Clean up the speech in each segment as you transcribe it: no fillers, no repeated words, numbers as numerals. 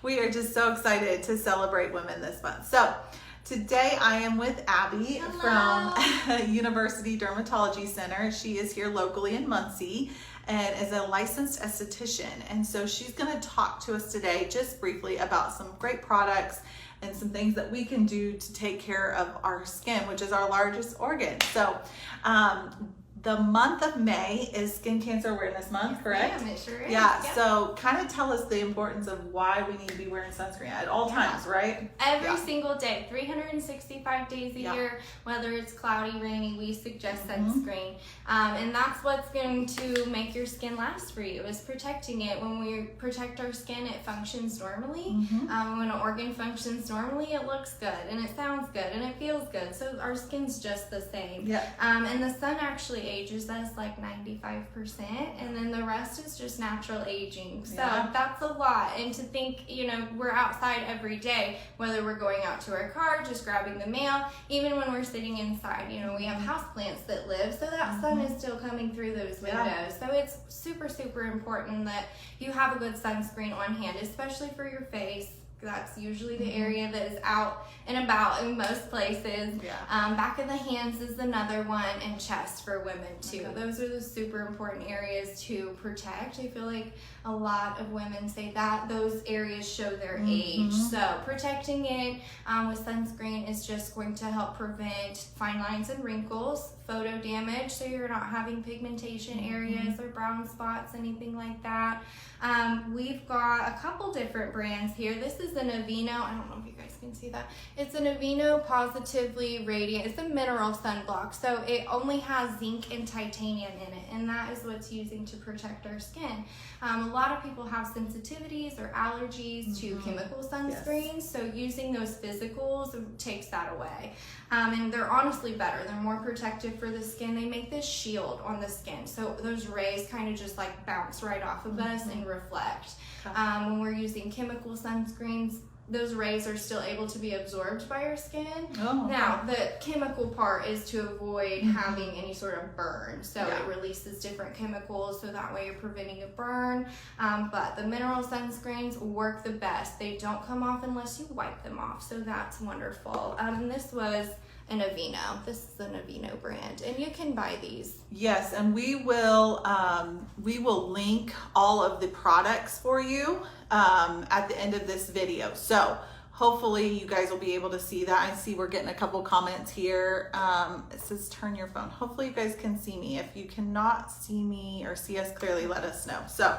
We are just so excited to celebrate women this month. So today I am with Abby from University Dermatology Center. She is here locally in Muncie and is a licensed esthetician. And so she's going to talk to us today just briefly about some great products and some things that we can do to take care of our skin, which is our largest organ. So the month of May is Skin Cancer Awareness Month, correct? Yeah, it sure is. Yeah, so kind of tell us the importance of why we need to be wearing sunscreen at all times, right? Every single day, 365 days a year, whether it's cloudy, rainy, we suggest sunscreen. And that's what's going to make your skin last for you, is protecting it. When we protect our skin, it functions normally. When an organ functions normally, it looks good, and it sounds good, and it feels good. So our skin's just the same. Yeah. And the sun actually ages us like 95%, and then the rest is just natural aging. So that's a lot. And to think, you know, we're outside every day, whether we're going out to our car, just grabbing the mail, even when we're sitting inside, you know, we have houseplants that live, so that sun is still coming through those windows. So it's super, super important that you have a good sunscreen on hand, especially for your face. That's usually the area that is out and about in most places. Back of the hands is another one, and chest for women too. Those are the super important areas to protect. I feel like a lot of women say that those areas show their age. So protecting it with sunscreen is just going to help prevent fine lines and wrinkles, photo damage, so you're not having pigmentation areas or brown spots, anything like that. We've got a couple different brands here. This is an Aveeno. I don't know if you guys can see that. It's an Aveeno Positively Radiant. It's a mineral sunblock, so it only has zinc and titanium in it, and that is what's using to protect our skin. A lot of people have sensitivities or allergies to chemical sunscreens, so using those physicals takes that away. And they're honestly better. They're more protective for the skin. They make this shield on the skin, so those rays kind of just like bounce right off of us and reflect. When we're using chemical sunscreens, those rays are still able to be absorbed by our skin. Now, the chemical part is to avoid having any sort of burn. So it releases different chemicals, so that way you're preventing a burn. But the mineral sunscreens work the best. They don't come off unless you wipe them off, so that's wonderful. And this was an Aveeno. This is an Aveeno brand, and you can buy these. Yes, and we will link all of the products for you at the end of this video. So hopefully you guys will be able to see that. I see we're getting a couple comments here. It says turn your phone. Hopefully you guys can see me. If you cannot see me or see us clearly, let us know. So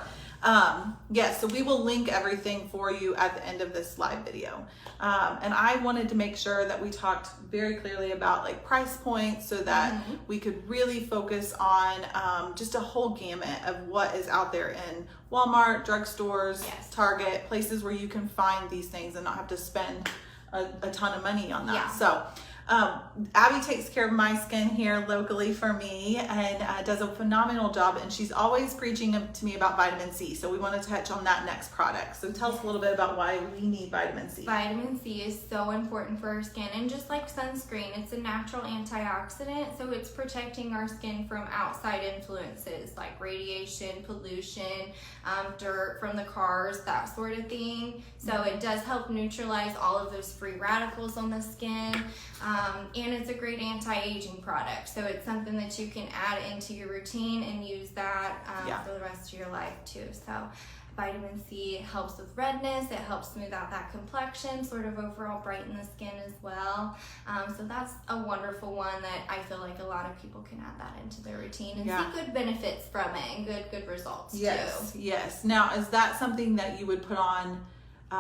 yes, so we will link everything for you at the end of this live video. And I wanted to make sure that we talked very clearly about like price points, so that we could really focus on just a whole gamut of what is out there in Walmart, drugstores, Target, places where you can find these things and not have to spend a ton of money on that. So Abby takes care of my skin here locally for me, and does a phenomenal job, and she's always preaching to me about vitamin C, so we want to touch on that next product. So tell us a little bit about why we need vitamin C. Vitamin C is so important for our skin, and just like sunscreen, it's a natural antioxidant, so it's protecting our skin from outside influences like radiation, pollution, dirt from the cars, that sort of thing. So it does help neutralize all of those free radicals on the skin. And it's a great anti-aging product, so it's something that you can add into your routine and use that for the rest of your life too. So vitamin C helps with redness, it helps smooth out that complexion, sort of overall brighten the skin as well. So that's a wonderful one that I feel like a lot of people can add that into their routine and see good benefits from it and good results too. Yes. Now, is that something that you would put on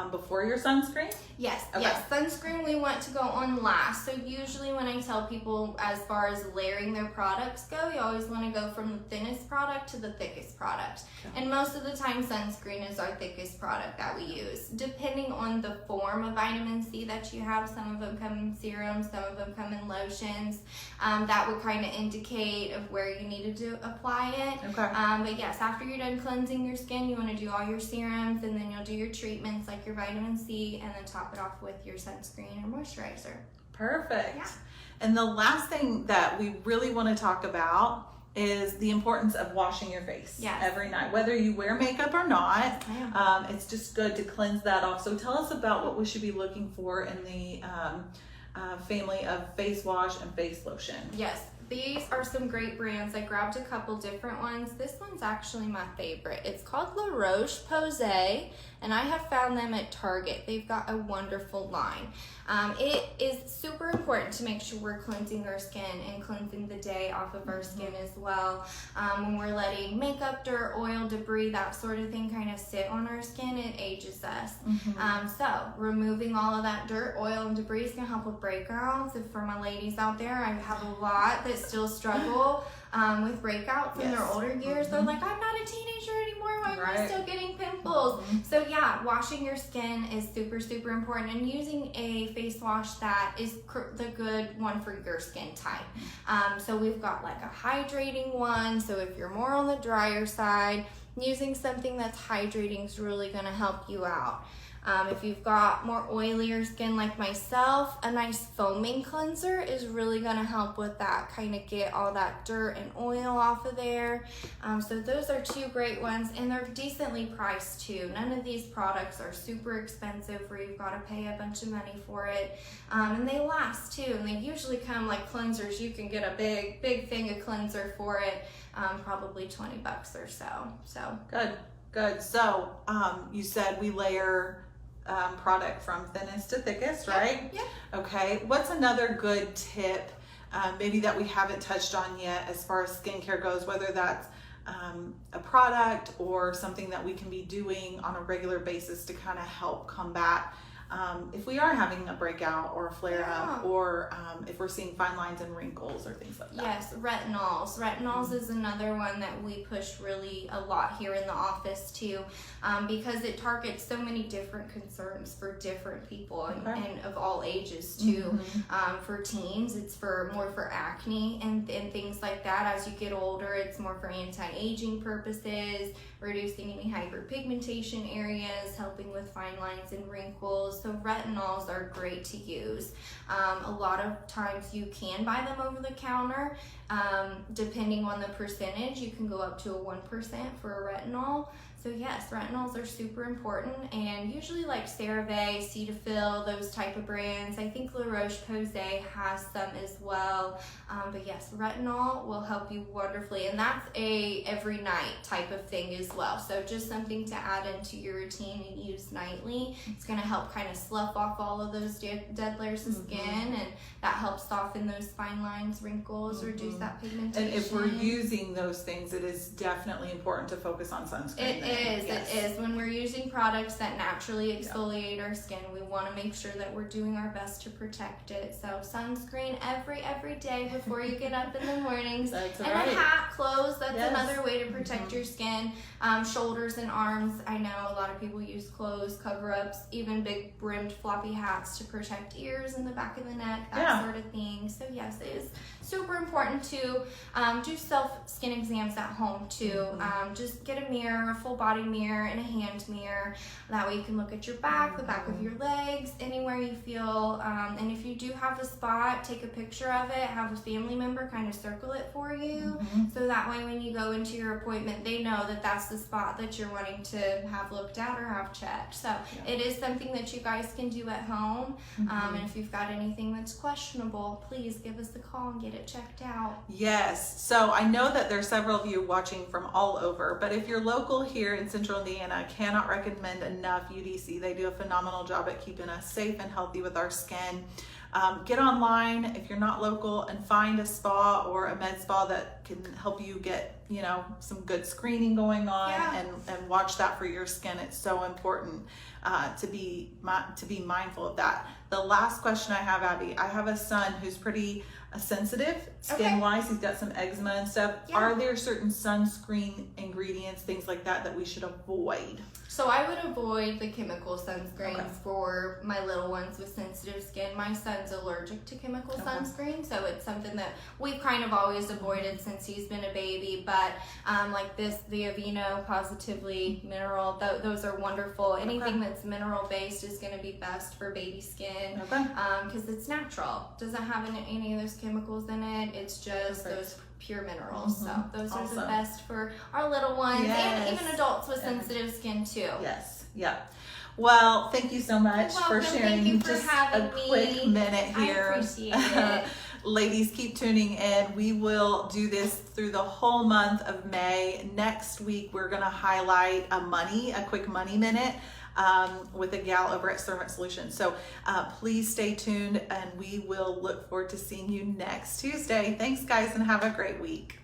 before your sunscreen? Yes, yes. Sunscreen we want to go on last. So usually when I tell people as far as layering their products go, you always want to go from the thinnest product to the thickest product. And most of the time sunscreen is our thickest product that we use. Depending on the form of vitamin C that you have, some of them come in serums, some of them come in lotions. That would kind of indicate of where you needed to apply it. But yes, after you're done cleansing your skin, you want to do all your serums, and then you'll do your treatments like your vitamin C, and then top it off with your sunscreen or moisturizer. Perfect. And the last thing that we really want to talk about is the importance of washing your face every night, whether you wear makeup or not. It's just good to cleanse that off. So tell us about what we should be looking for in the family of face wash and face lotion. Yes, these are some great brands. I grabbed a couple different ones. This one's actually my favorite. It's called La Roche-Posay, and I have found them at Target. They've got a wonderful line. It is super important to make sure we're cleansing our skin and cleansing the day off of our skin as well. When we're letting makeup, dirt, oil, debris, that sort of thing kind of sit on our skin, it ages us. So removing all of that dirt, oil, and debris is going to help with breakouts. And for my ladies out there, I have a lot that still struggle with breakouts in their older years. They're like, I'm not a teenager anymore, why am I still getting pimples? So yeah, washing your skin is super, super important, and using a face wash that is the good one for your skin type. So we've got like a hydrating one, so if you're more on the drier side, using something that's hydrating is really going to help you out. If you've got more oilier skin like myself, a nice foaming cleanser is really going to help with that, kind of get all that dirt and oil off of there. So those are two great ones, and they're decently priced too. None of these products are super expensive where you've got to pay a bunch of money for it. And they last too, and they usually come like cleansers. You can get a big thing of cleanser for it, probably $20 or so. So Good. So you said we layer product from thinnest to thickest, right? Yep. Okay. What's another good tip, maybe that we haven't touched on yet as far as skincare goes, whether that's a product or something that we can be doing on a regular basis to kind of help combat if we are having a breakout or a flare up, or if we're seeing fine lines and wrinkles or things like that. Yes, retinols. Retinols is another one that we push really a lot here in the office too, because it targets so many different concerns for different people and of all ages too. For teens, it's more for acne and things like that. As you get older, it's more for anti-aging purposes, reducing any hyperpigmentation areas, helping with fine lines and wrinkles. So retinols are great to use. A lot of times you can buy them over the counter. Depending on the percentage, you can go up to a 1% for a retinol. So yes, retinols are super important, and usually like CeraVe, Cetaphil, those type of brands. I think La Roche-Posay has some as well. But yes, retinol will help you wonderfully, and that's a every night type of thing as well. So just something to add into your routine and use nightly. It's going to help kind of slough off all of those dead layers of skin, and that helps soften those fine lines, wrinkles, reduce that pigmentation. And if we're using those things, it is definitely important to focus on sunscreen. It is. When we're using products that naturally exfoliate our skin, we want to make sure that we're doing our best to protect it. So sunscreen every day before you get up in the mornings. That's and right. a hat, clothes, that's another way to protect your skin. Shoulders and arms, I know a lot of people use clothes, cover-ups, even big brimmed floppy hats to protect ears and the back of the neck, that sort of thing. So yes, it is super important to do self-skin exams at home too. Just get a mirror, a full body mirror, and a hand mirror. That way you can look at your back, the back of your legs, anywhere you feel. And if you do have a spot, take a picture of it, have a family member kind of circle it for you. So that way when you go into your appointment, they know that that's the spot that you're wanting to have looked at or have checked. So it is something that you guys can do at home. And if you've got anything that's questionable, please give us a call and get it checked out. Yes. So I know that there's several of you watching from all over, but if you're local here in Central Indiana, I cannot recommend enough UDC. They do a phenomenal job at keeping us safe and healthy with our skin. Get online if you're not local and find a spa or a med spa that can help you get, some good screening going on, and watch that for your skin. It's so important to be mindful of that. The last question I have, Abby, I have a son who's pretty sensitive skin-wise. He's got some eczema and stuff. Are there certain sunscreen ingredients, things like that we should avoid? So I would avoid the chemical sunscreens for my little ones with sensitive skin. My son's allergic to chemical sunscreen, so it's something that we've kind of always avoided since he's been a baby. But like the Aveeno Positively Mineral, those are wonderful. Anything that's mineral based is going to be best for baby skin because it's natural. Doesn't have any of those chemicals in it. It's just those pure minerals. So those are the Awesome. best for our little ones Yes. and even adults with sensitive skin too. Yes. Yep. Well, thank you so much You're for welcome. sharing Thank you for just having a me. quick minute here. I appreciate it. Ladies, keep tuning in. We will do this through the whole month of May. Next week, we're going to highlight a quick money minute with a gal over at Servant Solutions. So please stay tuned, and we will look forward to seeing you next Tuesday. Thanks, guys, and have a great week.